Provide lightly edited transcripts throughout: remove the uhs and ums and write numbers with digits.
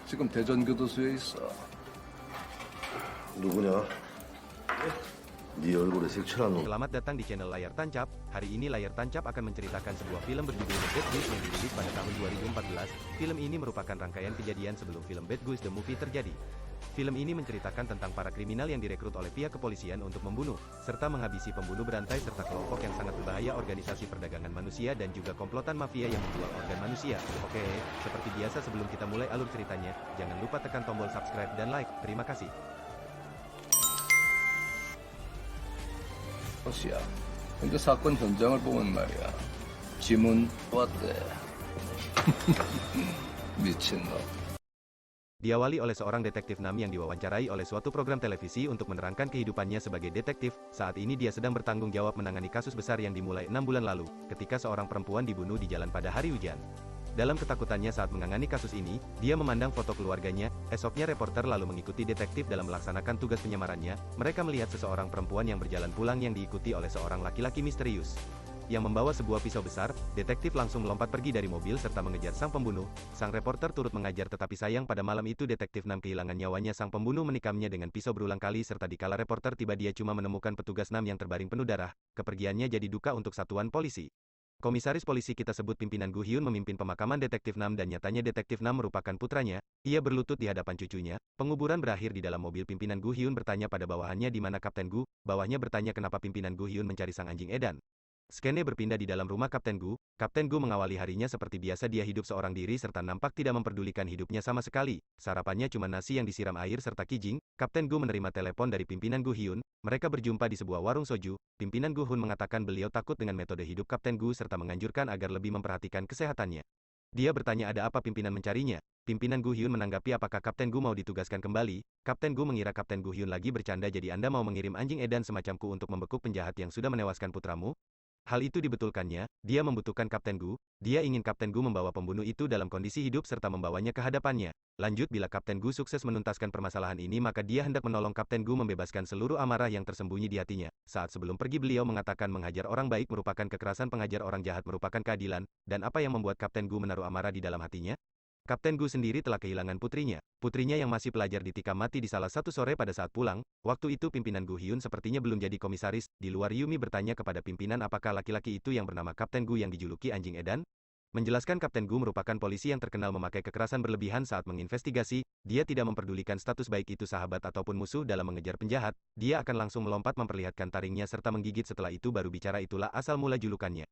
지금 대전교도소에 있어. 누구냐? 네 얼굴에 색칠한 놈. Selamat datang di channel Layar Tancap. Hari ini Layar Tancap akan menceritakan sebuah film berjudul The Bad Guys yang dirilis pada tahun 2014. Film ini merupakan rangkaian kejadian sebelum film Bad Guys The Movie terjadi. Film ini menceritakan tentang para kriminal yang direkrut oleh pihak kepolisian untuk membunuh, serta menghabisi pembunuh berantai serta kelompok yang sangat berbahaya, organisasi perdagangan manusia dan juga komplotan mafia yang menjual organ manusia. Oke, seperti biasa sebelum kita mulai alur ceritanya, jangan lupa tekan tombol subscribe dan like. Terima kasih. 것이야. 근데 사건 현장을 보면 말이야. 지문 왔대. 미친놈. Diawali oleh seorang detektif Nam yang diwawancarai oleh suatu program televisi untuk menerangkan kehidupannya sebagai detektif. Saat ini dia sedang bertanggung jawab menangani kasus besar yang dimulai 6 bulan lalu, ketika seorang perempuan dibunuh di jalan pada hari hujan. Dalam ketakutannya saat menangani kasus ini, dia memandang foto keluarganya. Esoknya reporter lalu mengikuti detektif dalam melaksanakan tugas penyamarannya. Mereka melihat seseorang perempuan yang berjalan pulang yang diikuti oleh seorang laki-laki misterius yang membawa sebuah pisau besar. Detektif langsung melompat pergi dari mobil serta mengejar sang pembunuh. Sang reporter turut mengajar, tetapi sayang pada malam itu detektif Nam kehilangan nyawanya. Sang pembunuh menikamnya dengan pisau berulang kali serta dikala reporter tiba dia cuma menemukan petugas Nam yang terbaring penuh darah. Kepergiannya jadi duka untuk satuan polisi. Komisaris polisi kita sebut pimpinan Gu Hyun memimpin pemakaman detektif Nam dan nyatanya detektif Nam merupakan putranya. Ia berlutut di hadapan cucunya. Penguburan berakhir di dalam mobil. Pimpinan Gu Hyun bertanya pada bawahannya di mana Kapten Gu. Bawahnya bertanya kenapa pimpinan Gu Hyun mencari sang anjing edan. Skene berpindah di dalam rumah Kapten Gu. Kapten Gu mengawali harinya seperti biasa, dia hidup seorang diri serta nampak tidak memperdulikan hidupnya sama sekali. Sarapannya cuma nasi yang disiram air serta kijing. Kapten Gu menerima telepon dari pimpinan Gu Hyun. Mereka berjumpa di sebuah warung soju. Pimpinan Gu Hyun mengatakan beliau takut dengan metode hidup Kapten Gu serta menganjurkan agar lebih memperhatikan kesehatannya. Dia bertanya ada apa pimpinan mencarinya. Pimpinan Gu Hyun menanggapi apakah Kapten Gu mau ditugaskan kembali. Kapten Gu mengira Kapten Gu Hyun lagi bercanda, jadi Anda mau mengirim anjing edan semacamku untuk membekuk penjahat yang sudah menewaskan putramu? Hal itu dibetulkannya, dia membutuhkan Kapten Gu. Dia ingin Kapten Gu membawa pembunuh itu dalam kondisi hidup serta membawanya ke hadapannya. Lanjut, bila Kapten Gu sukses menuntaskan permasalahan ini maka dia hendak menolong Kapten Gu membebaskan seluruh amarah yang tersembunyi di hatinya. Saat sebelum pergi beliau mengatakan menghajar orang baik merupakan kekerasan, pengajar orang jahat merupakan keadilan. Dan apa yang membuat Kapten Gu menaruh amarah di dalam hatinya? Kapten Gu sendiri telah kehilangan putrinya. Putrinya yang masih pelajar ditikam mati di salah satu sore pada saat pulang. Waktu itu pimpinan Gu Hyun sepertinya belum jadi komisaris. Di luar Yumi bertanya kepada pimpinan apakah laki-laki itu yang bernama Kapten Gu yang dijuluki anjing edan? Menjelaskan Kapten Gu merupakan polisi yang terkenal memakai kekerasan berlebihan saat menginvestigasi. Dia tidak memperdulikan status baik itu sahabat ataupun musuh dalam mengejar penjahat. Dia akan langsung melompat memperlihatkan taringnya serta menggigit, setelah itu baru bicara. Itulah asal mula julukannya.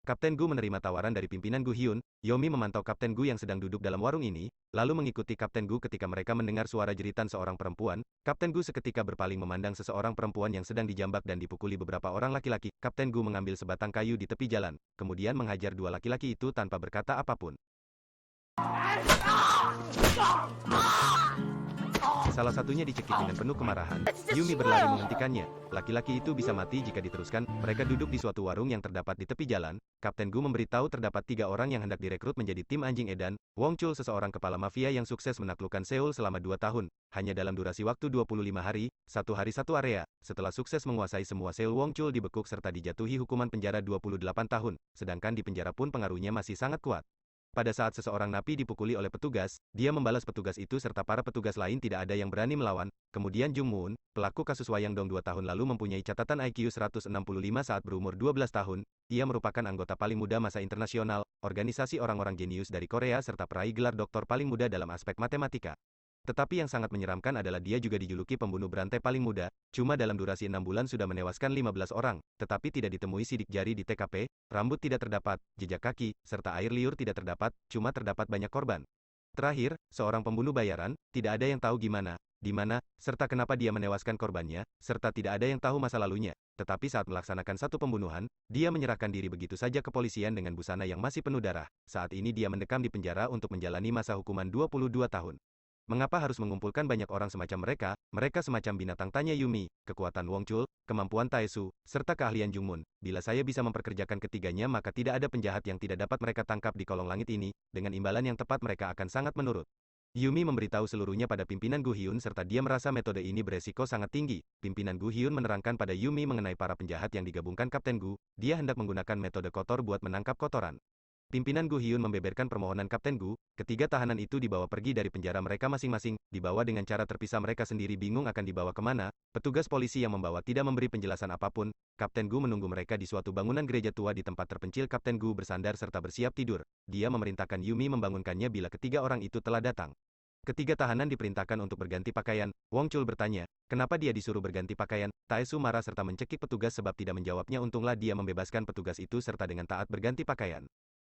Kapten Gu menerima tawaran dari pimpinan Gu Hyun. Yomi memantau Kapten Gu yang sedang duduk dalam warung ini, lalu mengikuti Kapten Gu ketika mereka mendengar suara jeritan seorang perempuan. Kapten Gu seketika berpaling memandang seseorang perempuan yang sedang dijambak dan dipukuli beberapa orang laki-laki. Kapten Gu mengambil sebatang kayu di tepi jalan, kemudian menghajar dua laki-laki itu tanpa berkata apapun. Salah satunya dicekik dengan penuh kemarahan. Yumi berlari menghentikannya. Laki-laki itu bisa mati jika diteruskan. Mereka duduk di suatu warung yang terdapat di tepi jalan. Kapten Gu memberitahu terdapat 3 orang yang hendak direkrut menjadi tim anjing edan. Wong Chul, seseorang kepala mafia yang sukses menaklukkan Seoul selama 2 tahun. Hanya dalam durasi waktu 25 hari, 1 hari 1 area. Setelah sukses menguasai semua Seoul, Wong Chul dibekuk serta dijatuhi hukuman penjara 28 tahun. Sedangkan di penjara pun pengaruhnya masih sangat kuat. Pada saat seseorang napi dipukuli oleh petugas, dia membalas petugas itu serta para petugas lain tidak ada yang berani melawan. Kemudian Jung Moon, pelaku kasus Wayang Dong 2 tahun lalu, mempunyai catatan IQ 165 saat berumur 12 tahun. Ia merupakan anggota paling muda masa internasional, organisasi orang-orang jenius dari Korea serta peraih gelar doktor paling muda dalam aspek matematika. Tetapi yang sangat menyeramkan adalah dia juga dijuluki pembunuh berantai paling muda. Cuma dalam durasi 6 bulan sudah menewaskan 15 orang, tetapi tidak ditemui sidik jari di TKP, rambut tidak terdapat, jejak kaki, serta air liur tidak terdapat, cuma terdapat banyak korban. Terakhir, seorang pembunuh bayaran, tidak ada yang tahu gimana, di mana, serta kenapa dia menewaskan korbannya, serta tidak ada yang tahu masa lalunya. Tetapi saat melaksanakan satu pembunuhan, dia menyerahkan diri begitu saja ke polisian dengan busana yang masih penuh darah. Saat ini dia mendekam di penjara untuk menjalani masa hukuman 22 tahun. Mengapa harus mengumpulkan banyak orang semacam mereka? Mereka semacam binatang, tanya Yumi. Kekuatan Wong Chul, kemampuan Taesu, serta keahlian Jung Moon. Bila saya bisa memperkerjakan ketiganya maka tidak ada penjahat yang tidak dapat mereka tangkap di kolong langit ini. Dengan imbalan yang tepat mereka akan sangat menurut. Yumi memberitahu seluruhnya pada pimpinan Gu Hyun serta dia merasa metode ini beresiko sangat tinggi. Pimpinan Gu Hyun menerangkan pada Yumi mengenai para penjahat yang digabungkan Kapten Gu. Dia hendak menggunakan metode kotor buat menangkap kotoran. Pimpinan Gu Hyun membeberkan permohonan Kapten Gu, ketiga tahanan itu dibawa pergi dari penjara mereka masing-masing, dibawa dengan cara terpisah mereka sendiri bingung akan dibawa kemana, petugas polisi yang membawa tidak memberi penjelasan apapun, Kapten Gu menunggu mereka di suatu bangunan gereja tua di tempat terpencil Kapten Gu bersandar serta bersiap tidur, dia memerintahkan Yumi membangunkannya bila ketiga orang itu telah datang. Ketiga tahanan diperintahkan untuk berganti pakaian, Wong Chul bertanya, kenapa dia disuruh berganti pakaian, Taesu marah serta mencekik petugas sebab tidak menjawabnya untunglah dia membebaskan petugas itu serta dengan taat berganti pakaian.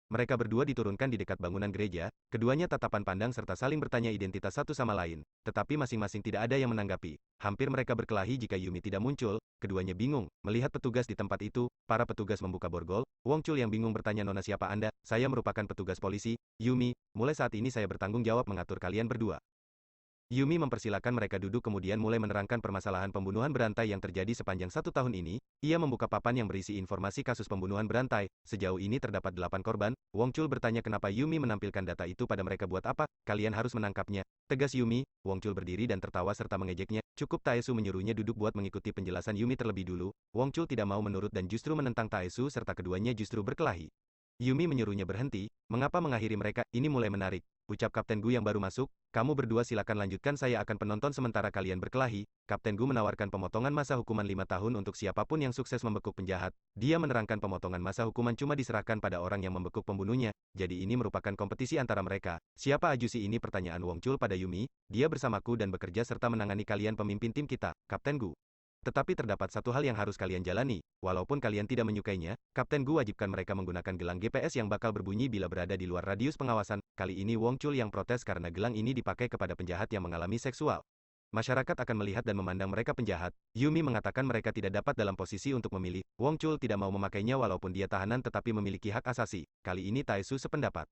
Mereka berdua diturunkan di dekat bangunan gereja, keduanya tatapan pandang serta saling bertanya identitas satu sama lain, tetapi masing-masing tidak ada yang menanggapi. Hampir mereka berkelahi jika Yumi tidak muncul, keduanya bingung, melihat petugas di tempat itu, para petugas membuka borgol, Wong Chul yang bingung bertanya nona siapa Anda, saya merupakan petugas polisi, Yumi, mulai saat ini saya bertanggung jawab mengatur kalian berdua. Yumi mempersilakan mereka duduk kemudian mulai menerangkan permasalahan pembunuhan berantai yang terjadi sepanjang 1 tahun ini, ia membuka papan yang berisi informasi kasus pembunuhan berantai, sejauh ini terdapat 8 korban, Wong Chul bertanya kenapa Yumi menampilkan data itu pada mereka buat apa, kalian harus menangkapnya, tegas Yumi, Wong Chul berdiri dan tertawa serta mengejeknya, cukup Taesu menyuruhnya duduk buat mengikuti penjelasan Yumi terlebih dulu, Wong Chul tidak mau menurut dan justru menentang Taesu serta keduanya justru berkelahi. Yumi menyuruhnya berhenti, mengapa mengakhiri mereka, ini mulai menarik, ucap Kapten Gu yang baru masuk, kamu berdua silakan lanjutkan saya akan penonton sementara kalian berkelahi, Kapten Gu menawarkan pemotongan masa hukuman 5 tahun untuk siapapun yang sukses membekuk penjahat, dia menerangkan pemotongan masa hukuman cuma diserahkan pada orang yang membekuk pembunuhnya, jadi ini merupakan kompetisi antara mereka, siapa ajusi ini pertanyaan Wong Chul pada Yumi, dia bersamaku dan bekerja serta menangani kalian pemimpin tim kita, Kapten Gu. Tetapi terdapat satu hal yang harus kalian jalani, walaupun kalian tidak menyukainya, Kapten Gu wajibkan mereka menggunakan gelang GPS yang bakal berbunyi bila berada di luar radius pengawasan, kali ini Wong Chul yang protes karena gelang ini dipakai kepada penjahat yang mengalami seksual. Masyarakat akan melihat dan memandang mereka penjahat, Yumi mengatakan mereka tidak dapat dalam posisi untuk memilih, Wong Chul tidak mau memakainya walaupun dia tahanan tetapi memiliki hak asasi, kali ini Taesu sependapat.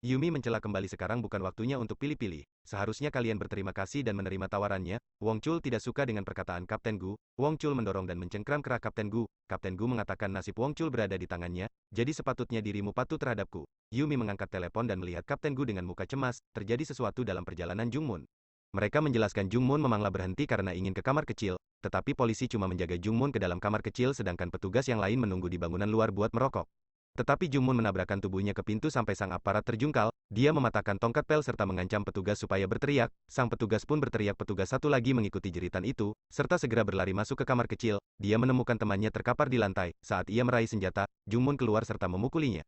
Yumi mencela kembali sekarang bukan waktunya untuk pilih-pilih. Seharusnya kalian berterima kasih dan menerima tawarannya. Wong Chul tidak suka dengan perkataan Kapten Gu. Wong Chul mendorong dan mencengkram kerah Kapten Gu. Kapten Gu mengatakan nasib Wong Chul berada di tangannya, jadi sepatutnya dirimu patuh terhadapku. Yumi mengangkat telepon dan melihat Kapten Gu dengan muka cemas, terjadi sesuatu dalam perjalanan Jungmun. Mereka menjelaskan Jungmun memanglah berhenti karena ingin ke kamar kecil, tetapi polisi cuma menjaga Jungmun ke dalam kamar kecil sedangkan petugas yang lain menunggu di bangunan luar buat merokok. Tetapi Jungmun menabrakkan tubuhnya ke pintu sampai sang aparat terjungkal, dia mematahkan tongkat pel serta mengancam petugas supaya berteriak, sang petugas pun berteriak petugas satu lagi mengikuti jeritan itu, serta segera berlari masuk ke kamar kecil, dia menemukan temannya terkapar di lantai, saat ia meraih senjata, Jungmun keluar serta memukulinya.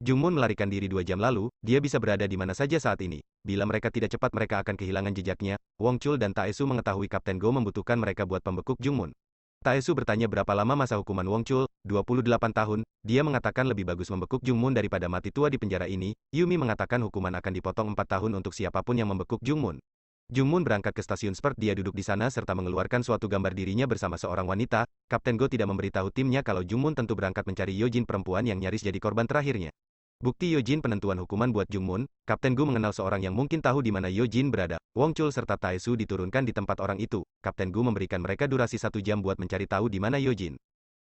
Jungmun melarikan diri 2 jam lalu, dia bisa berada di mana saja saat ini. Bila mereka tidak cepat mereka akan kehilangan jejaknya. Wong Chul dan Taesu mengetahui Kapten Go membutuhkan mereka buat pembekuk Jungmun. Taesu bertanya berapa lama masa hukuman Wong Chul, 28 tahun, dia mengatakan lebih bagus membekuk Jungmun daripada mati tua di penjara ini. Yumi mengatakan hukuman akan dipotong 4 tahun untuk siapapun yang membekuk Jungmun. Jungmun berangkat ke stasiun Spurt, dia duduk di sana serta mengeluarkan suatu gambar dirinya bersama seorang wanita. Kapten Go tidak memberitahu timnya kalau Jungmun tentu berangkat mencari Yojin perempuan yang nyaris jadi korban terakhirnya. Bukti Yojin penentuan hukuman buat Jungmun, Kapten Gu mengenal seorang yang mungkin tahu di mana Yojin berada. Wong Chul serta Taesu diturunkan di tempat orang itu. Kapten Gu memberikan mereka durasi 1 jam buat mencari tahu di mana Yojin.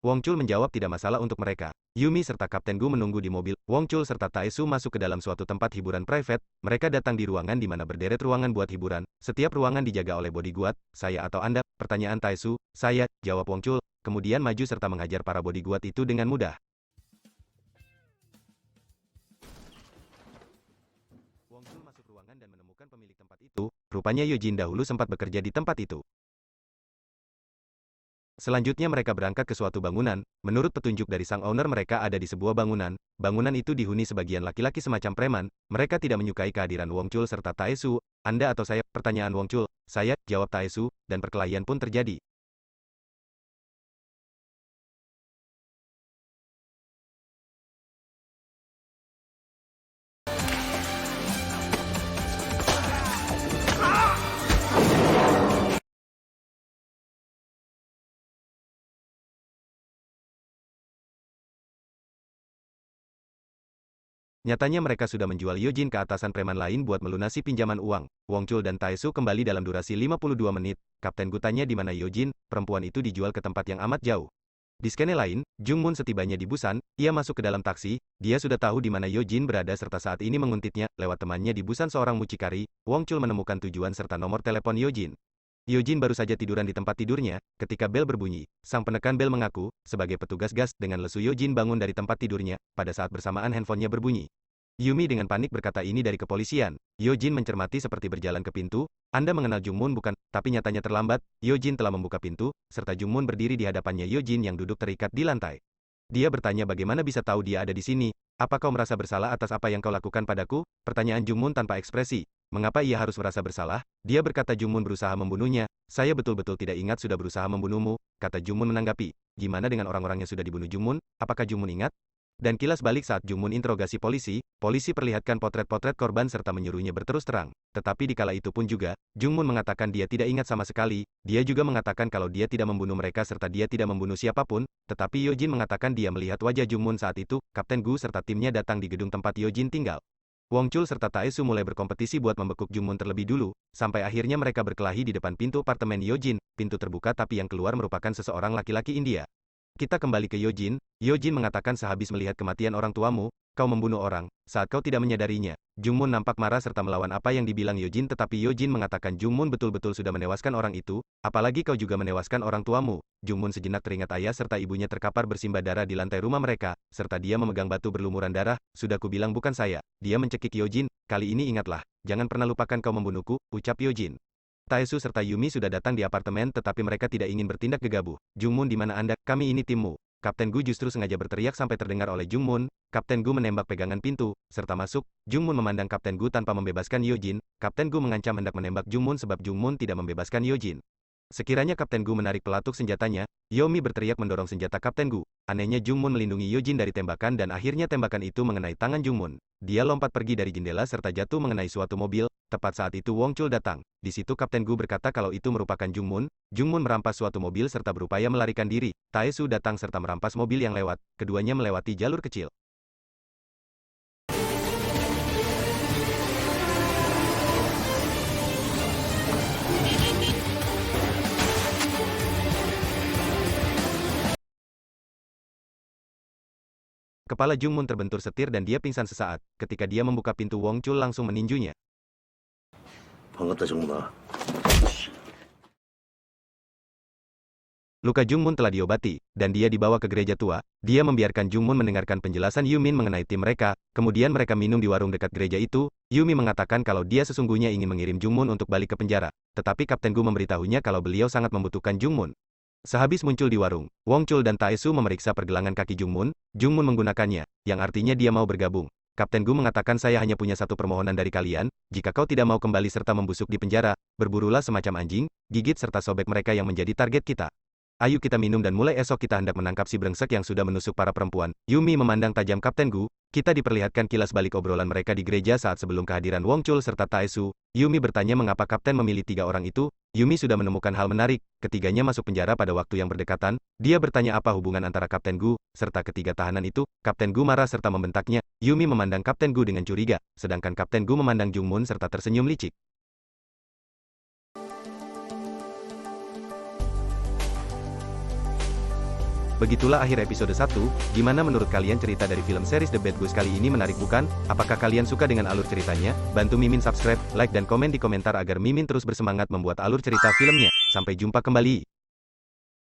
Wong Chul menjawab tidak masalah untuk mereka. Yumi serta Kapten Gu menunggu di mobil. Wong Chul serta Taesu masuk ke dalam suatu tempat hiburan private. Mereka datang di ruangan di mana berderet ruangan buat hiburan. Setiap ruangan dijaga oleh bodyguard. Saya atau Anda? Pertanyaan Taesu. Saya, jawab Wong Chul. Kemudian maju serta menghajar para bodyguard itu dengan mudah. Wong Chul masuk ruangan dan menemukan pemilik tempat itu. Rupanya Yojin dahulu sempat bekerja di tempat itu. Selanjutnya mereka berangkat ke suatu bangunan. Menurut petunjuk dari sang owner mereka ada di sebuah bangunan. Bangunan itu dihuni sebagian laki-laki semacam preman. Mereka tidak menyukai kehadiran Wong Chul serta Taesu. Anda atau saya? Pertanyaan Wong Chul. Saya, jawab Taesu, dan perkelahian pun terjadi. Nyatanya mereka sudah menjual Yojin ke atasan preman lain buat melunasi pinjaman uang. Wong Chul dan Taesu kembali dalam durasi 52 menit. Kapten Gu tanya di mana Yojin, perempuan itu dijual ke tempat yang amat jauh. Di skene lain, Jungmun setibanya di Busan, ia masuk ke dalam taksi, dia sudah tahu di mana Yojin berada serta saat ini menguntitnya, lewat temannya di Busan seorang mucikari, Wong Chul menemukan tujuan serta nomor telepon Yojin. Yojin baru saja tiduran di tempat tidurnya, ketika bel berbunyi, sang penekan bel mengaku, sebagai petugas gas, dengan lesu Yojin bangun dari tempat tidurnya, pada saat bersamaan handphonenya berbunyi. Yumi dengan panik berkata ini dari kepolisian. Yojin mencermati seperti berjalan ke pintu, Anda mengenal Jungmun bukan? Tapi nyatanya terlambat, Yojin telah membuka pintu, serta Jungmun berdiri di hadapannya Yojin yang duduk terikat di lantai. Dia bertanya bagaimana bisa tahu dia ada di sini, apa kau merasa bersalah atas apa yang kau lakukan padaku? Pertanyaan Jungmun tanpa ekspresi. Mengapa ia harus merasa bersalah? Dia berkata Jungmun berusaha membunuhnya, saya betul-betul tidak ingat sudah berusaha membunuhmu, kata Jungmun menanggapi. Gimana dengan orang-orang yang sudah dibunuh Jungmun, apakah Jungmun ingat? Dan kilas balik saat Jungmun interogasi polisi perlihatkan potret-potret korban serta menyuruhnya berterus terang. Tetapi di kala itu pun juga, Jungmun mengatakan dia tidak ingat sama sekali, dia juga mengatakan kalau dia tidak membunuh mereka serta dia tidak membunuh siapapun, tetapi Yojin mengatakan dia melihat wajah Jungmun saat itu, Kapten Gu serta timnya datang di gedung tempat Yojin tinggal. Wong Chul serta Taesu mulai berkompetisi buat membekuk Jungmun terlebih dulu, sampai akhirnya mereka berkelahi di depan pintu apartemen Yojin, pintu terbuka tapi yang keluar merupakan seseorang laki-laki India. Kita kembali ke Yojin. Yojin mengatakan sehabis melihat kematian orang tuamu, kau membunuh orang, saat kau tidak menyadarinya. Jungmun nampak marah serta melawan apa yang dibilang Yojin tetapi Yojin mengatakan Jungmun betul-betul sudah menewaskan orang itu, apalagi kau juga menewaskan orang tuamu. Jungmun sejenak teringat ayah serta ibunya terkapar bersimbah darah di lantai rumah mereka, serta dia memegang batu berlumuran darah, sudah kubilang bukan saya. Dia mencekik Yojin, kali ini ingatlah, jangan pernah lupakan kau membunuhku, ucap Yojin. Taesu serta Yumi sudah datang di apartemen tetapi mereka tidak ingin bertindak gegabah. Jungmun di mana Anda? Kami ini timmu. Kapten Gu justru sengaja berteriak sampai terdengar oleh Jungmun. Kapten Gu menembak pegangan pintu, serta masuk. Jungmun memandang Kapten Gu tanpa membebaskan Yojin. Kapten Gu mengancam hendak menembak Jungmun sebab Jungmun tidak membebaskan Yojin. Sekiranya Kapten Gu menarik pelatuk senjatanya, Yomi berteriak mendorong senjata Kapten Gu. Anehnya Jungmun melindungi Yojin dari tembakan dan akhirnya tembakan itu mengenai tangan Jungmun. Dia lompat pergi dari jendela serta jatuh mengenai suatu mobil. Tepat saat itu Wong Chul datang. Di situ Kapten Gu berkata kalau itu merupakan Jungmun. Jungmun merampas suatu mobil serta berupaya melarikan diri. Taesu datang serta merampas mobil yang lewat. Keduanya melewati jalur kecil. Kepala Jungmun terbentur setir dan dia pingsan sesaat. Ketika dia membuka pintu Wong Chul langsung meninjunya. 반갑다 정마. Luka Jungmun telah diobati, dan dia dibawa ke gereja tua. Dia membiarkan Jungmun mendengarkan penjelasan Yumin mengenai tim mereka, kemudian mereka minum di warung dekat gereja itu. Yumi mengatakan kalau dia sesungguhnya ingin mengirim Jungmun untuk balik ke penjara, tetapi Kapten Gu memberitahunya kalau beliau sangat membutuhkan Jungmun. Sehabis muncul di warung, Wong Chul dan Taesu memeriksa pergelangan kaki Jungmun. Jungmun menggunakannya, yang artinya dia mau bergabung. Kapten Gu mengatakan saya hanya punya satu permohonan dari kalian, jika kau tidak mau kembali serta membusuk di penjara, berburulah semacam anjing, gigit serta sobek mereka yang menjadi target kita. Ayo kita minum dan mulai esok kita hendak menangkap si brengsek yang sudah menusuk para perempuan. Yumi memandang tajam Kapten Gu. Kita diperlihatkan kilas balik obrolan mereka di gereja saat sebelum kehadiran Wong Chul serta Taesu. Yumi bertanya mengapa Kapten memilih 3 orang itu. Yumi sudah menemukan hal menarik. Ketiganya masuk penjara pada waktu yang berdekatan. Dia bertanya apa hubungan antara Kapten Gu serta ketiga tahanan itu. Kapten Gu marah serta membentaknya. Yumi memandang Kapten Gu dengan curiga, sedangkan Kapten Gu memandang Jungmun serta tersenyum licik. Begitulah akhir episode 1, gimana menurut kalian cerita dari film series The Bad Boys kali ini menarik bukan? Apakah kalian suka dengan alur ceritanya? Bantu Mimin subscribe, like dan komen di komentar agar Mimin terus bersemangat membuat alur cerita filmnya. Sampai jumpa kembali.